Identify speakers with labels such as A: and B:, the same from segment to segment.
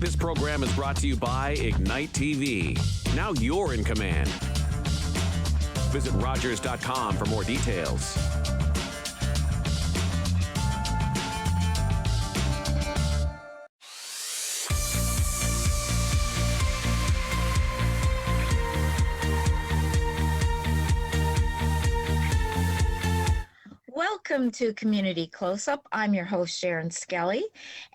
A: This program is brought to you by Ignite TV. Now you're in command. Visit Rogers.com for more details.
B: Welcome to Community Close-Up. I'm your host, Sharen Skelly,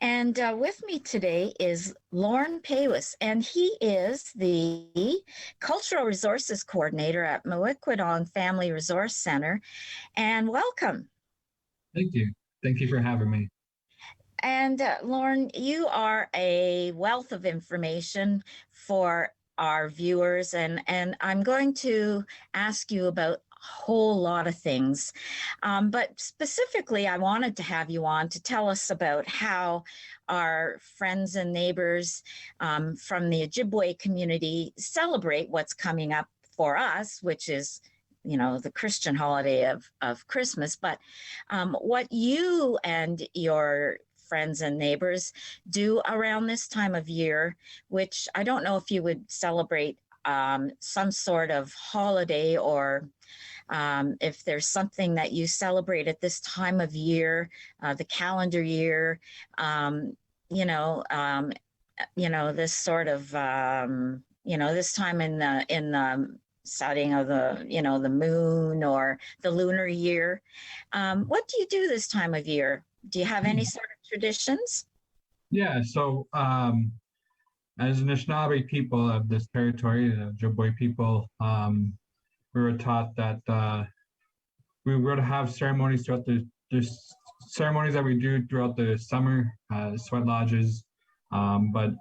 B: and with me today is Lorne Pawis, and he is the Cultural Resources Coordinator at Mawikwadong Family Resource Center. And welcome.
C: Thank you. Thank you for having me.
B: And Lorne, you are a wealth of information for our viewers, and I'm going to ask you about whole lot of things. But specifically, I wanted to have you on to tell us about how our friends and neighbors from the Ojibwe community celebrate what's coming up for us, which is, you know, the Christian holiday of Christmas. But what you and your friends and neighbors do around this time of year, which I don't know if you would celebrate some sort of holiday, or if there's something that you celebrate at this time of year, the calendar year, this sort of, this time in the setting of the moon or the lunar year. What do you do this time of year? Do you have any sort of traditions?
C: Yeah, so as Anishinaabe people of this territory, the Ojibwe people, we were taught that we were to have ceremonies throughout the ceremonies that we do throughout the summer, sweat lodges. But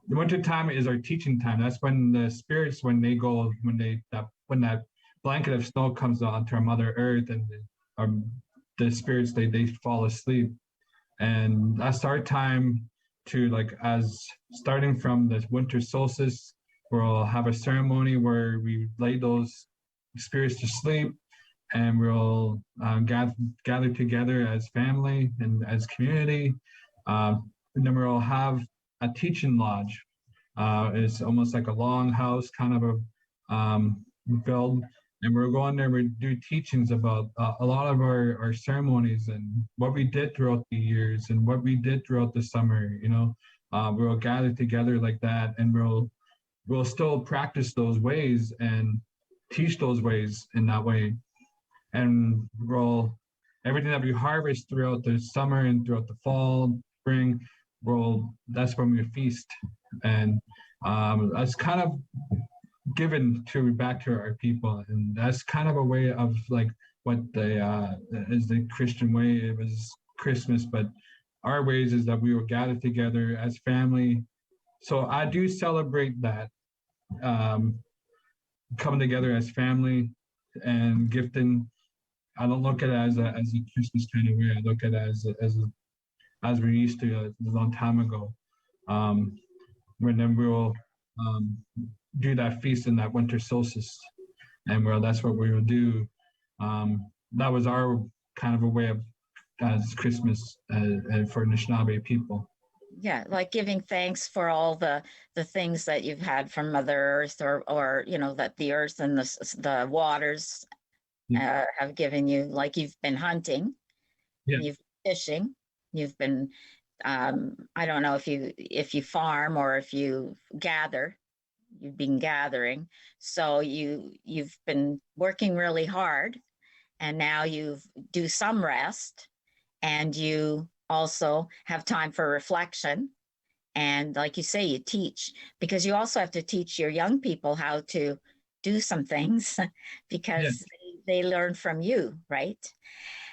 C: the winter time is our teaching time. That's when the spirits, when that blanket of snow comes onto our Mother Earth, and the spirits they fall asleep, and that's our time to, like, as starting from the winter solstice, we'll have a ceremony where we lay those spirits to sleep, and we'll gather together as family and as community. And then we'll have a teaching lodge. It's almost like a long house kind of a build, and we're going there, we do teachings about a lot of our ceremonies and what we did throughout the years and what we did throughout the summer. We'll gather together like that, and we'll still practice those ways and teach those ways in that way. And everything that we harvest throughout the summer and throughout the fall, spring, that's when we feast. And that's kind of given back to our people, and that's kind of a way of, like, what is the Christian way. It was Christmas, but our ways is that we will gather together as family. So I do celebrate that, coming together as family and gifting. I don't look at it as a Christmas kind of way. I look at it as we used to a long time ago. When then we'll do that feast in that winter solstice, and that's what we will do. That was our kind of a way of as Christmas for Anishinaabe people.
B: Yeah, like giving thanks for all the things that you've had from Mother Earth, or that the earth and the waters have given you. Like, you've been hunting, you've been fishing, you've been I don't know if you farm or if you gather. You've been gathering, so you've been working really hard, and now you do some rest, and you also have time for reflection. And like you say, you teach, because you also have to teach your young people how to do some things because they learn from you, right?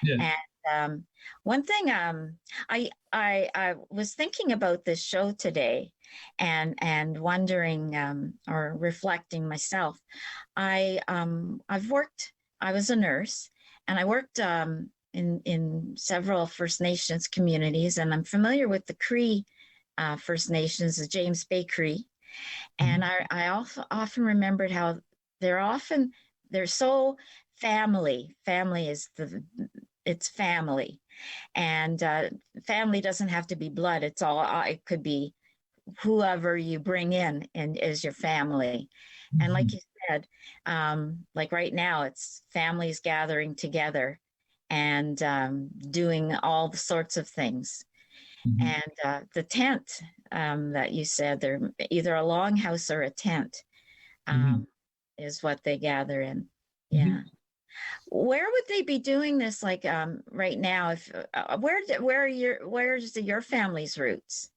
C: Yeah.
B: And one thing, I was thinking about this show today, and wondering, or reflecting myself. I was a nurse, and I worked in several First Nations communities, and I'm familiar with the Cree First Nations, the James Bay Cree. And I often remembered how they're so family. Family is it's family. And family doesn't have to be blood. It could be whoever you bring in and is your family. And like you said, like right now, it's families gathering together and doing all the sorts of things.
C: Mhm.
B: And the tent that you said, they're either a longhouse or a tent,
C: Mhm.
B: is what they gather in. Yeah.
C: Mhm.
B: Where would they be doing this? Like right now, if where's your family's roots?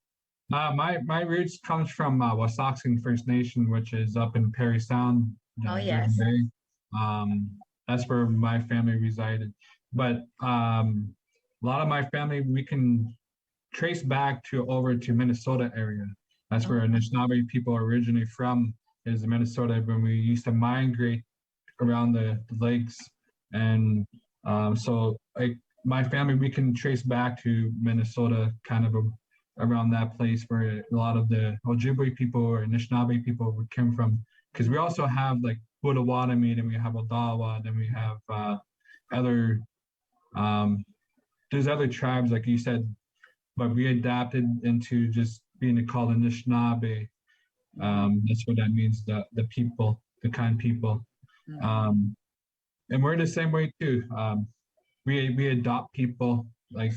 C: My roots comes from Wasauksing First Nation, which is up in Parry Sound,
B: Oh
C: Jervis
B: yes.
C: Bay. Um, that's where my family resided. But a lot of my family we can trace back to over to Minnesota area. That's where
B: Oh,
C: Anishinaabe people are originally from, is Minnesota, when we used to migrate around the lakes. And so like my family, we can trace back to Minnesota, kind of around that place where a lot of the Ojibwe people or Anishinaabe people would come from. Because we also have like Potawatomi, and we have Odawa, and we have other, um, there's other tribes, like you said, but we adapted into just being called Anishinaabe. That's what that means, the people, the kind people.
B: mhm.
C: Um, and we're the same way too. We adopt people like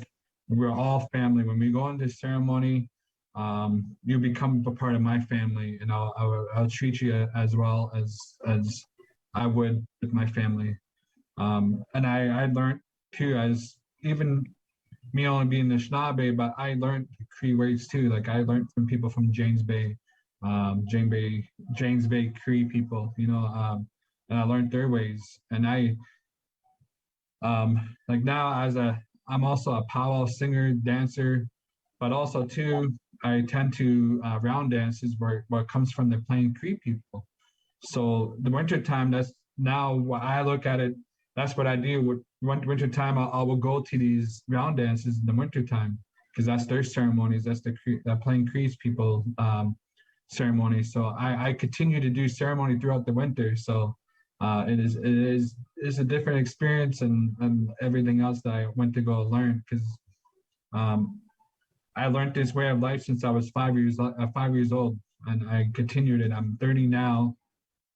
C: we're all family. When we go into ceremony, you become a part of my family, and I'll treat you as well as I would with my family. And I learned too, as even me only being the Anishinaabe, but I learned Cree ways too. Like I learned from people from James Bay Cree people, and I learned their ways. And like now I'm also a powwow singer, dancer, but also too, I tend to round dances where it comes from the Plain Cree people. So the winter time, that's now what I look at it. That's what I do. With winter time, I will go to these round dances in the winter time because that's their ceremonies. That's the Plain Crees people ceremonies. So I continue to do ceremony throughout the winter. So it's a different experience and everything else that I went to go learn because um, I learned this way of life since I was 5 years old, and I continued it. I'm 30 now,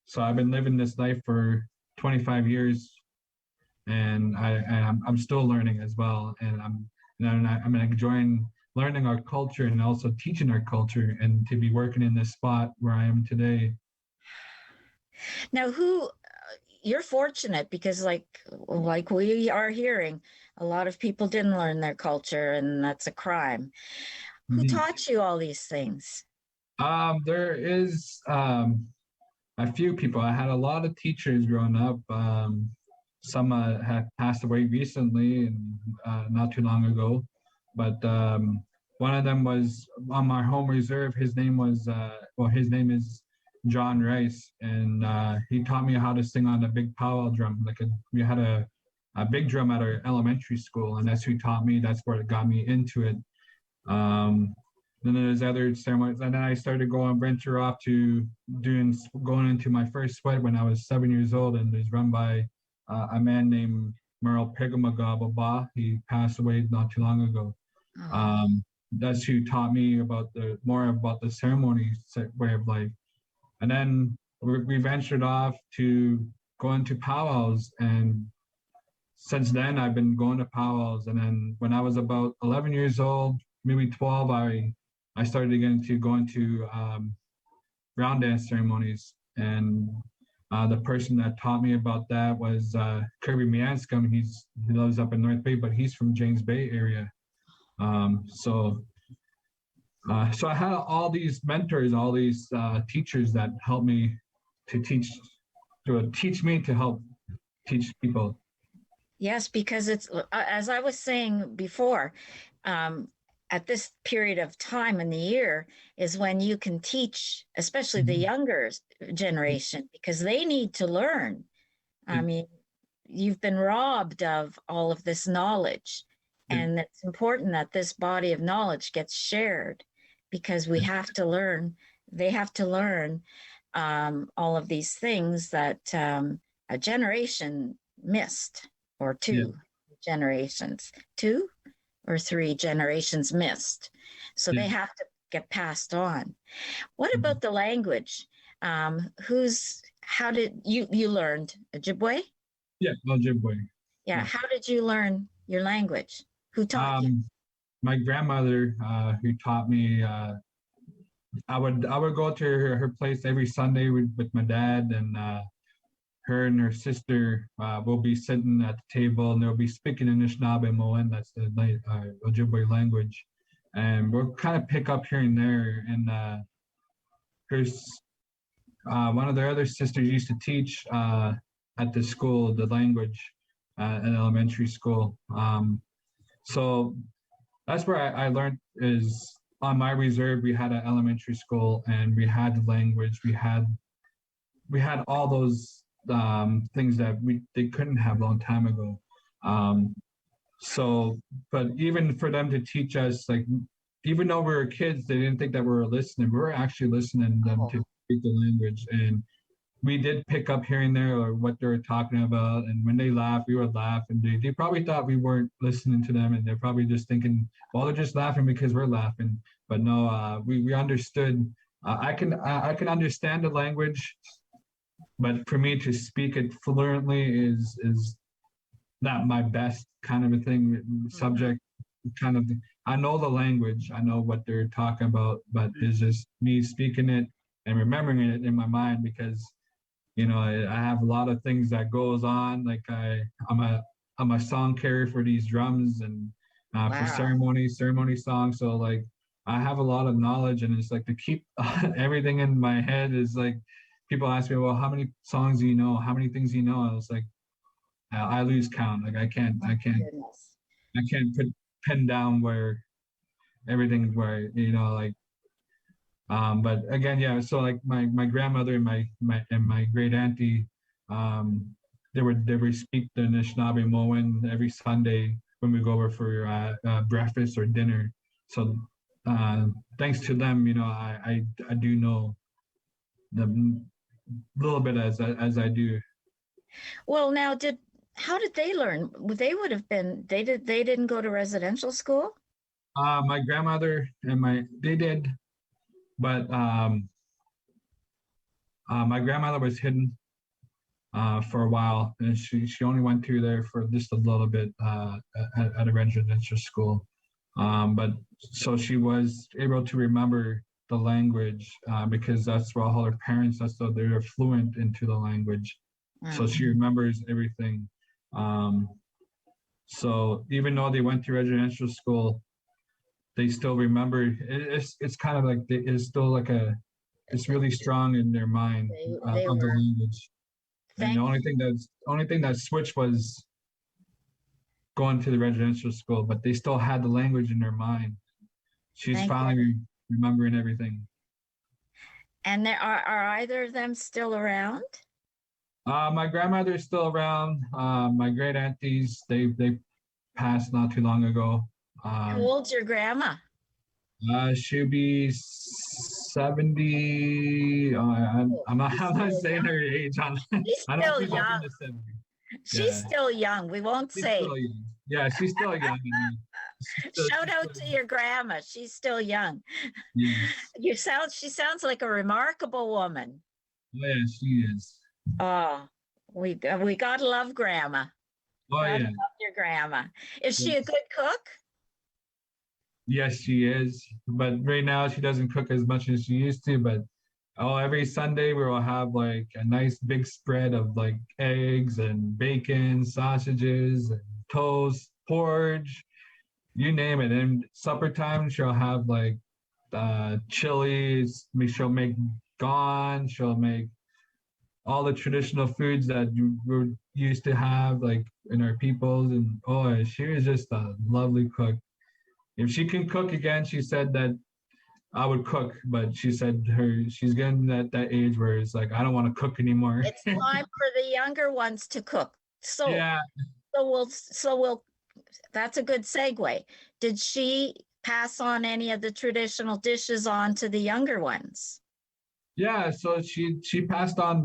C: so I've been living this life for 25 years, and I'm still learning as well, I'm enjoying learning our culture and also teaching our culture, and to be working in this spot where I am today.
B: Now, who you're fortunate because like we are hearing, a lot of people didn't learn their culture, and that's a crime. Who
C: Mhm.
B: taught you all these things?
C: There is a few people. I had a lot of teachers growing up. Some have passed away recently and not too long ago, but one of them was on my home reserve. His name is John Rice, and he taught me how to sing on a big powwow drum. We had a big drum at our elementary school, and that's who taught me. That's where it got me into it. Um, then there's other ceremonies, and then I started going venture off to going into my first sweat when I was 7 years old, and it was run by a man named Merle Pegamagababa. He passed away not too long ago.
B: Oh,
C: Um, that's who taught me more about the ceremony way of life. And then we ventured off to go into powwows, and since then I've been going to powwows. And then when I was about 11 years old, maybe 12, I started again to go into round dance ceremonies. And the person that taught me about that was Kirby Mianscom. He lives up in North Bay, but he's from James Bay area. So I had all these mentors, all these teachers that helped me to teach me to help teach people.
B: yes, because it's as I was saying before, um, at this period of time in the year is when you can teach, especially the
C: Mhm.
B: younger generation, because they need to learn. I mean, you've been robbed of all of this knowledge, and it's important that this body of knowledge gets shared because we have to learn. They have to learn all of these things that a generation missed, or
C: Yeah.
B: two or three generations missed. So
C: Yeah.
B: they have to get passed on. What about the language? How did you learned Ojibwe?
C: Yeah, Ojibwe.
B: Yeah.
C: Yeah.
B: How did you learn your language? Who taught you?
C: My grandmother, who taught me, I would go to her place every Sunday with my dad, and her and her sister will be sitting at the table, and they'll be speaking Anishinaabe Moan, that's the Ojibwe language, and we'll kind of pick up here and there. And one of their other sisters used to teach at the school the language in elementary school. So that's where I learned is on my reserve. We had an elementary school, and we had the language. We had all those things that they couldn't have a long time ago. So, but even for them to teach us, like, even though we were kids, they didn't think that we were listening. We were actually listening to them to speak the language, and we did pick up here and there or what they were talking about. And when they laughed, we would laugh, and they probably thought we weren't listening to them, and they're probably just thinking, well, they're just laughing because we're laughing. But no, we understood. I can understand the language, but for me to speak it fluently is not my best kind of a thing. Subject kind of. I know the language. I know what they're talking about, but it's just me speaking it and remembering it in my mind, because I have a lot of things that goes on. Like I'm a song carrier for these drums, and for ceremony songs. So like I have a lot of knowledge, and it's like to keep everything in my head is like, people ask me, well, how many songs do you know? How many things do you know? I was like, I lose count. Like I can't put pen down where everything where like. But again, yeah. So like my grandmother and my great auntie, they would speak the Anishinaabe Moan every Sunday when we go over for breakfast or dinner. So thanks to them, I do know the little bit as I do.
B: Well, now how did they learn? They would have been they didn't go to residential school?
C: My grandmother and they did, but my grandmother was hidden for a while, and she only went through there for just a little bit at a residential school. But so she was able to remember the language because that's what all her parents. That's so they're fluent into the language. So she remembers everything. So even though they went to residential school, they still remember. It's kind of like it's still like it's really strong in their mind of the language. And the only thing that switched was going to the residential school, but they still had the language in their mind. She's finally remembering everything.
B: And there are either of them still around?
C: My grandmother is still around. My great aunties, they passed not too long ago.
B: How old's your grandma?
C: She'll be 70. I'm not saying her age.
B: She's
C: I don't
B: still
C: think
B: young. She's still young. We won't say.
C: Yeah, she's still young.
B: Shout out to your grandma. She's still young.
C: Yes.
B: She sounds like a remarkable woman.
C: Oh, yeah, she is.
B: Oh, we gotta love grandma.
C: Oh,
B: Gotta
C: yeah.
B: love your grandma. Is she a good cook?
C: Yes, she is. But right now she doesn't cook as much as she used to. But every Sunday we will have like a nice big spread of like eggs and bacon, sausages, and toast, porridge, you name it. And supper time she'll have like chilies. She'll make gone. She'll make all the traditional foods that you were used to have like in our peoples. And she was just a lovely cook. If she can cook again, she said that I would cook, but she said she's getting at that age where it's like, I don't want to cook anymore.
B: It's time for the younger ones to cook. So
C: yeah.
B: So we'll that's a good segue. Did she pass on any of the traditional dishes on to the younger ones?
C: Yeah, so she passed on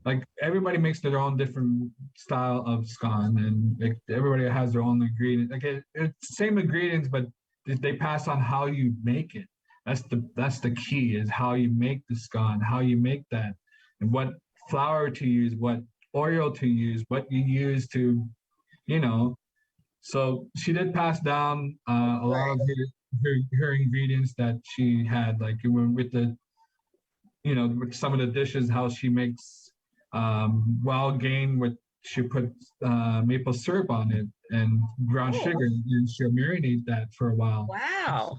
C: like everybody makes their own different style of scone, and like, everybody has their own ingredient. Like it's same ingredients, but they pass on how you make it. That's the key, is how you make the scone, how you make that, and what flour to use, what oil to use, what you use to, you know. So she did pass down a lot of her ingredients that she had, like with the, with some of the dishes, how she makes wild game with, she put maple syrup on it and brown
B: Oh,
C: sugar, and she'll marinate that for a while.
B: wow.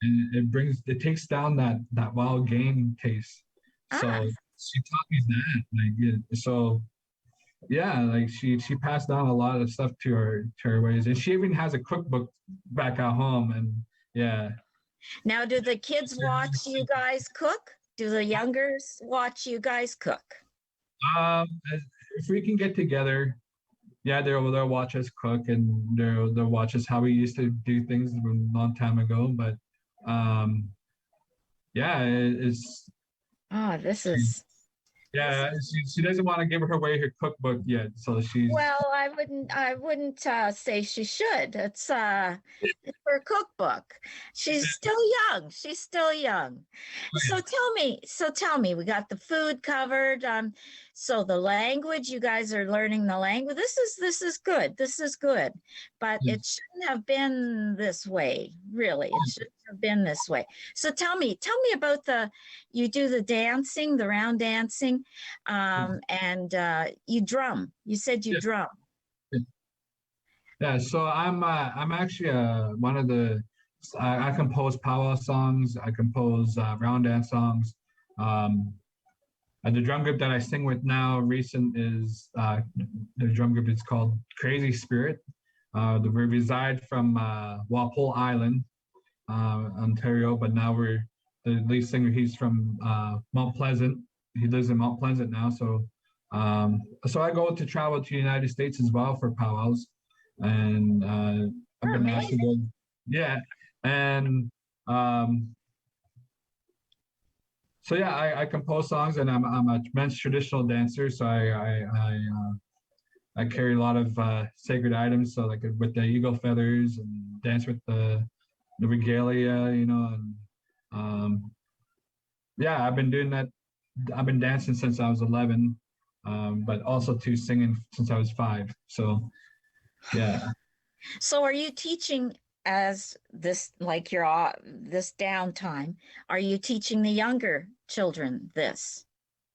C: And it takes down that wild game taste.
B: Ah,
C: So she taught me that. Like, so yeah, like she passed down a lot of stuff to her ways, and she even has a cookbook back at home. And yeah.
B: now do the kids watch you guys cook? Do the youngers watch you guys cook?
C: Um, if we can get together, yeah, they'll watch us cook, and they'll watch us how we used to do things a long time ago. But yeah, it's
B: Oh, this is
C: yeah, she doesn't want to give away her cookbook yet, so she's
B: well, I wouldn't say she should. It's her cookbook. She's still young. She's still young. So tell me, we got the food covered. So the language, you guys are learning the language. This is good. This is good. But it shouldn't have been this way, really. It shouldn't have been this way. So tell me about you do the dancing, the round dancing, and you drum. You said you drum.
C: yeah. So I'm actually one of the I compose powwow songs. I compose round dance songs. Um, and the drum group that I sing with now, recent, is the drum group is called Crazy Spirit. We reside from Walpole Island, Ontario, but now the lead singer. He's from Mount Pleasant. He lives in Mount Pleasant now. So I go to travel to the United States as well for powwows, and I've been asked to go. Yeah, and so yeah, I compose songs, and I'm a men's traditional dancer. So I carry a lot of sacred items. So like with the eagle feathers, and dance with the regalia, and yeah, I've been doing that. I've been dancing since I was 11, but also to singing since I was 5. So yeah.
B: So are you teaching as this, like this downtime? Are you teaching the younger children this?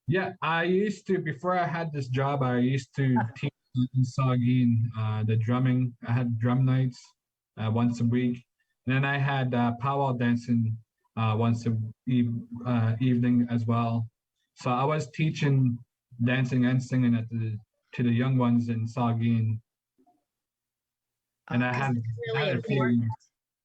C: Yeah, I used to, before I had this job, I used to teach in Saugeen, the drumming. I had drum nights once a week. And then I had powwow dancing once a evening as well. So I was teaching dancing and singing to the young ones in Saugeen. And I
B: 'Cause
C: had
B: it's really
C: had it for
B: important.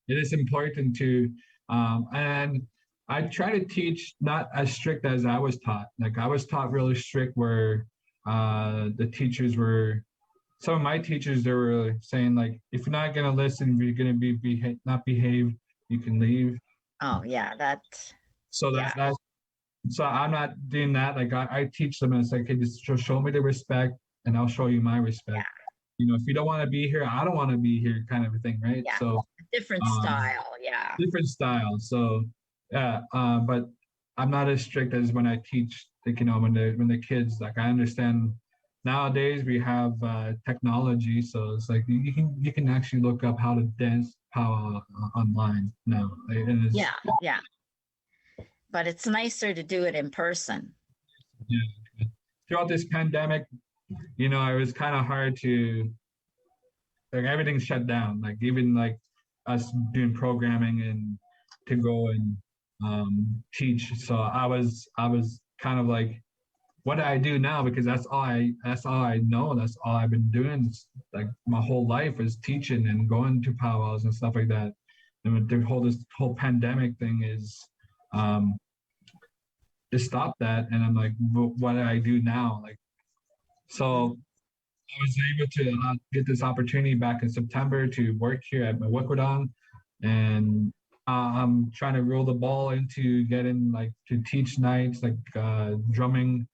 C: it is important to and I try to teach not as strict as I was taught. Like I was taught really strict, where the teachers were, some of my teachers, they were saying like, if you're not gonna listen, if you're gonna not behave, you can leave.
B: Oh yeah,
C: So
B: yeah.
C: so I'm not doing that. Like I teach them, and it's like, okay, just show me the respect, and I'll show you my respect. If you don't want to be here, I don't want to be here, kind of a thing, right?
B: Yeah.
C: So
B: Different style. Yeah.
C: different style. So yeah, but I'm not as strict as when I teach. Like, when the kids, like, I understand nowadays we have technology, so it's like you can actually look up how to dance power online now. And it's,
B: Yeah. Yeah. But it's nicer to do it in person.
C: yeah. Throughout this pandemic, it was kind of hard to, like, everything shut down. Like even like us doing programming and to go and teach. So I was kind of like, what do I do now? Because that's all I know. That's all I've been doing. It's like my whole life is teaching and going to powwows and stuff like that. And this whole pandemic thing is to stop that. And I'm like, what do I do now? Like, so I was able to get this opportunity back in September to work here at Mawikwadong, and I'm trying to roll the ball into getting, like, to teach nights, like drumming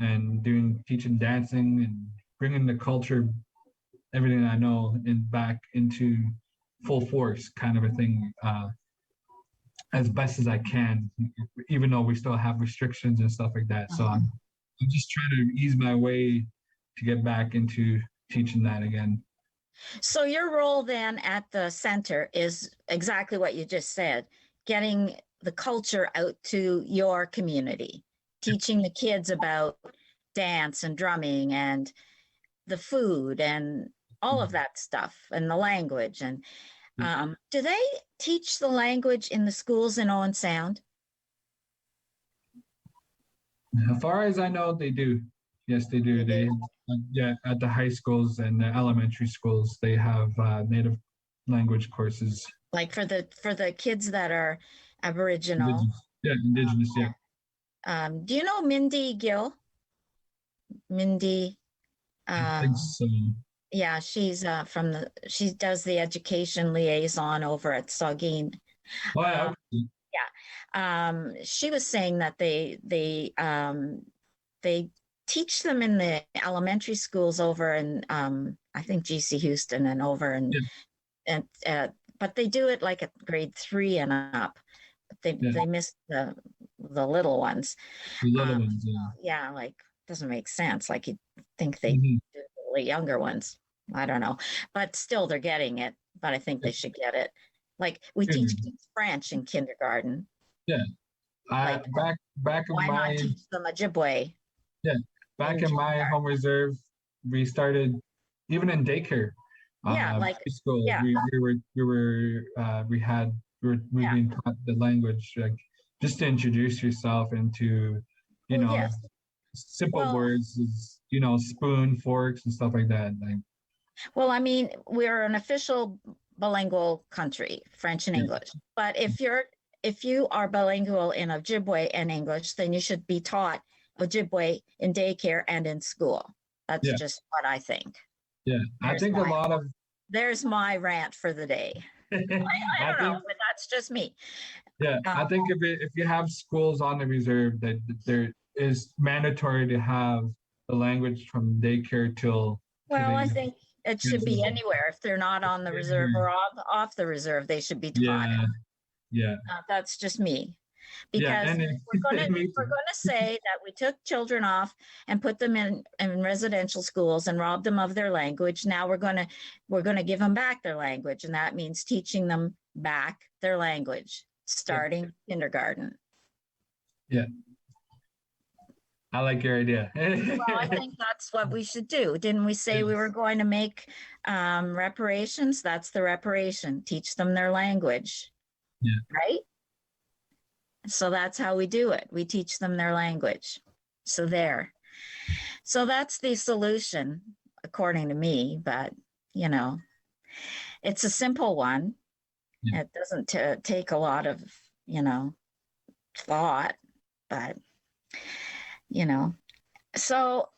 C: and teaching dancing and bringing the culture, everything I know, back into full force kind of a thing, as best as I can, even though we still have restrictions and stuff like that. So I'm just trying to ease my way to get back into teaching that again.
B: So your role then at the center is exactly what you just said, getting the culture out to your community, teaching the kids about dance and drumming and the food and all of that stuff and the language. And do they teach the language in the schools in Owen Sound?
C: As far as I know, they do. Yes, they do.
B: They
C: They, yeah, at the high schools and the elementary schools, they have native language courses.
B: Like for the kids that are Aboriginal.
C: Indigenous, yeah.
B: Do you know Mindy Gill? Mindy.
C: I think so.
B: Yeah, she's she does the education liaison over at Saugeen.
C: Oh, yeah.
B: She was saying that they teach them in the elementary schools over in I think GC Houston and over in but they do it like at grade 3 and up. But they miss the little ones.
C: The little ones,
B: yeah, like doesn't make sense. Like you'd think they do the younger ones. I don't know, but still they're getting it. But I think they should get it. Like we teach kids French in kindergarten.
C: Yeah,
B: like,
C: back in
B: why
C: my
B: not teach them Ojibwe?
C: Yeah, back in my home reserve, we started even in daycare.
B: Like
C: school. Yeah. We were being taught the language, like just to introduce yourself into, you know, simple words, is, you know, spoon, forks, and stuff like that. Like,
B: well, I mean, we're an official bilingual country, French and English. But if you are bilingual in Ojibwe and English, then you should be taught Ojibwe in daycare and in school. That's just what I think.
C: Yeah, I think a lot of.
B: There's my rant for the day. I don't know, but that's just me.
C: Yeah, I think if you have schools on the reserve, that there is mandatory to have the language from daycare till.
B: Well, I think it should be anywhere. If they're not on the reserve or off the reserve, they should be taught.
C: Yeah.
B: That's just me. Because we're going to say that we took children off and put them in residential schools and robbed them of their language. Now we're going to give them back their language, and that means teaching them back their language starting kindergarten.
C: Yeah. I like your idea.
B: Well, I think that's what we should do. Didn't we say we were going to make reparations? That's the reparation. Teach them their language.
C: Yeah.
B: Right? So that's how we do it. We teach them their language. So that's the solution, according to me. But, you know, it's a simple one. Yeah. It doesn't take a lot of, you know, thought, but, you know. So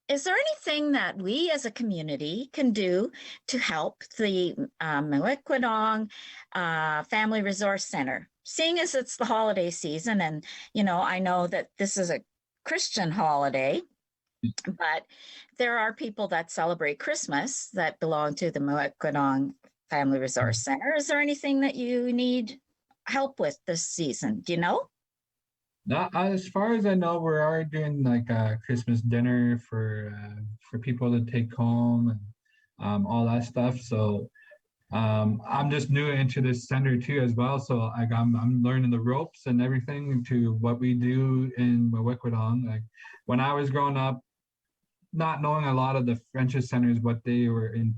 B: is there anything that we as a community can do to help the Muikwinong Family Resource Center? Seeing as it's the holiday season, and, you know, I know that this is a Christian holiday, but there are people that celebrate Christmas that belong to the Muikwinong Family Resource Center. Is there anything that you need help with this season? Do you know?
C: Not, as far as I know, we're already doing like a Christmas dinner for people to take home and all that stuff. So I'm just new into this center too as well. So like I'm learning the ropes and everything to what we do in Muikwinong. Like when I was growing up, not knowing a lot of the Friendship centers, what they were in.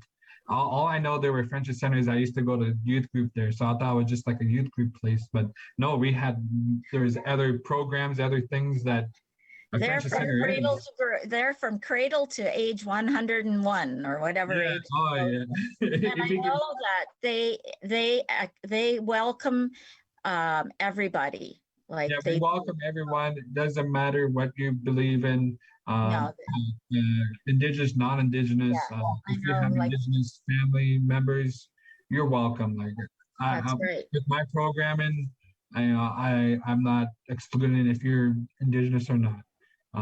C: All I know, there were Friendship centers. I used to go to youth group there, so I thought it was just like a youth group place. But no, there's other programs, other things that a Friendship center is.
B: They're from cradle to age 101 or whatever age.
C: Oh yeah.
B: And I know that they welcome everybody. Like
C: we welcome everyone. It doesn't matter what you believe in. Indigenous, non-Indigenous. If you have Indigenous family members, you're welcome. Like with my programming, I'm not excluding if you're Indigenous or not.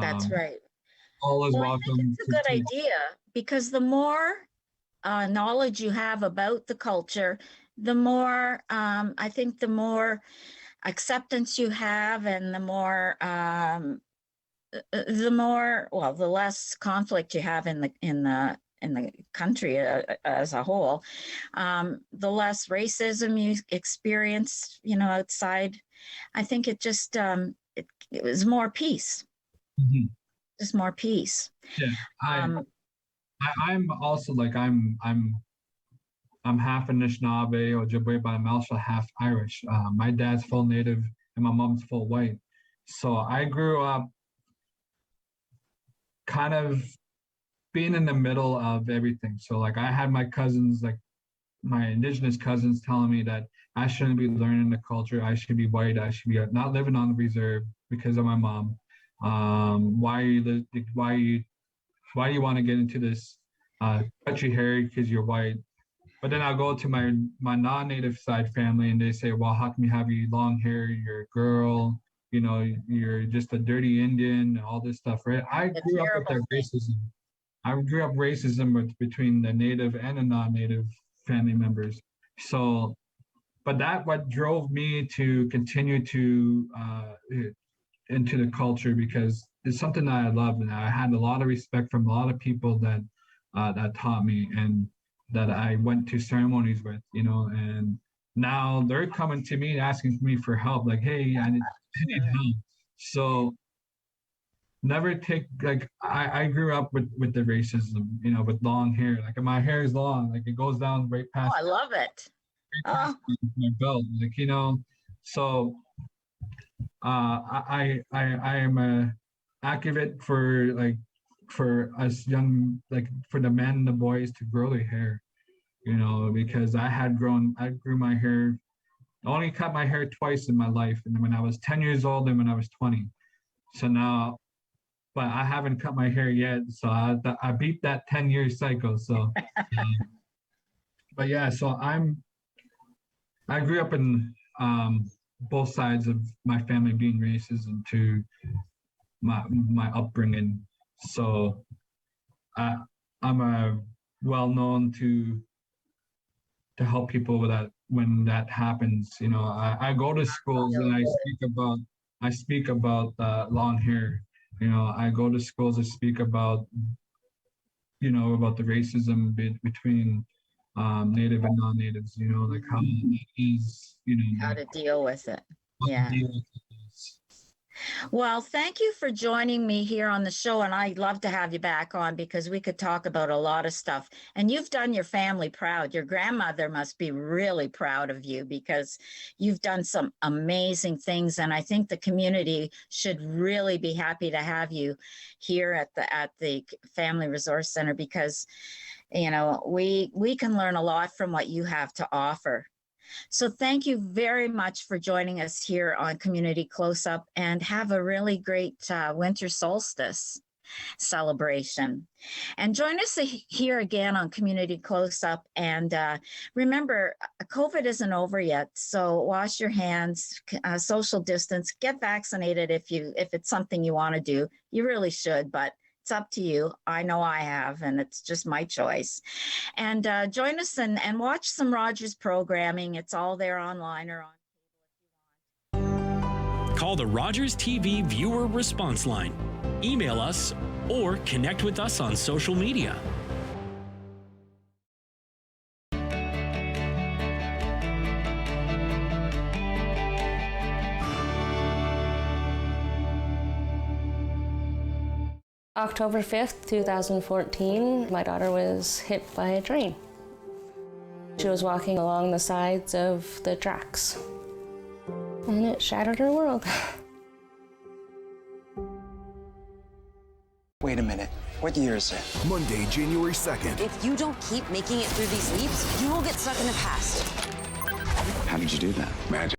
B: That's right.
C: All is welcome.
B: I think it's a good idea, because the more knowledge you have about the culture, the more, I think the more acceptance you have, and the more, the less conflict you have in the country as a whole, the less racism you experience, outside. I think it just, it was more peace,
C: Mhm.
B: just more peace.
C: Yeah,
B: Um,
C: I'm also like I'm half Anishinaabe or Ojibwe, but I'm also half Irish. My dad's full Native and my mom's full white. So I grew up kind of being in the middle of everything. So like I had my cousins, like my Indigenous cousins, telling me that I shouldn't be learning the culture. I should be white. I should be not living on the reserve because of my mom. Why do you want to get into this country hair because you're white? But then I'll go to my non-native side family and they say, well, how come you have your long hair? You're a girl, you're just a dirty Indian, and all this stuff, right? I
B: the
C: grew up with
B: terrible
C: that
B: thing.
C: racism. I grew up racism between the native and the non-native family members. So, but that what drove me to continue to into the culture because it's something that I love, and I had a lot of respect from a lot of people that taught me and that I went to ceremonies with, and now they're coming to me asking me for help, like, hey, I need help. So never take like I grew up with the racism, with long hair. Like my hair is long, like it goes down right
B: Oh,
C: past
B: I love it. Oh,
C: my belt, like so I am a advocate for us young, like for the men and the boys to grow their hair, because I grew my hair, I only cut my hair twice in my life, and then when I was 10 years old and when I was 20. So now, but I haven't cut my hair yet, so I beat that 10-year cycle. So, but yeah, so I grew up in both sides of my family being racist to my upbringing. So I'm well known to help people with that when that happens. I go to schools and I speak about long hair. I go to schools to speak about about the racism between native and non-natives. Like how it is.
B: how
C: Like
B: to deal with it.
C: how to
B: Yeah.
C: deal with this.
B: Well, thank you for joining me here on the show. And I'd love to have you back on because we could talk about a lot of stuff. And you've done your family proud. Your grandmother must be really proud of you because you've done some amazing things. And I think the community should really be happy to have you here at the Family Resource Center because, we can learn a lot from what you have to offer. So thank you very much for joining us here on Community Close-Up, and have a really great winter solstice celebration. And join us here again on Community Close-Up. And remember, COVID isn't over yet, so wash your hands, social distance, get vaccinated if it's something you want to do. You really should, but it's up to you. I know I have, and it's just my choice. And join us and watch some Rogers programming. It's all there online or on.
D: Call the Rogers TV viewer response line, email us, or connect with us on social media.
E: October 5th, 2014, my daughter was hit by a train. She was walking along the sides of the tracks, and it shattered her world.
F: Wait a minute, what year is it?
G: Monday, January 2nd.
H: If you don't keep making it through these leaps, you will get stuck in the past.
F: How did you do that? Magic.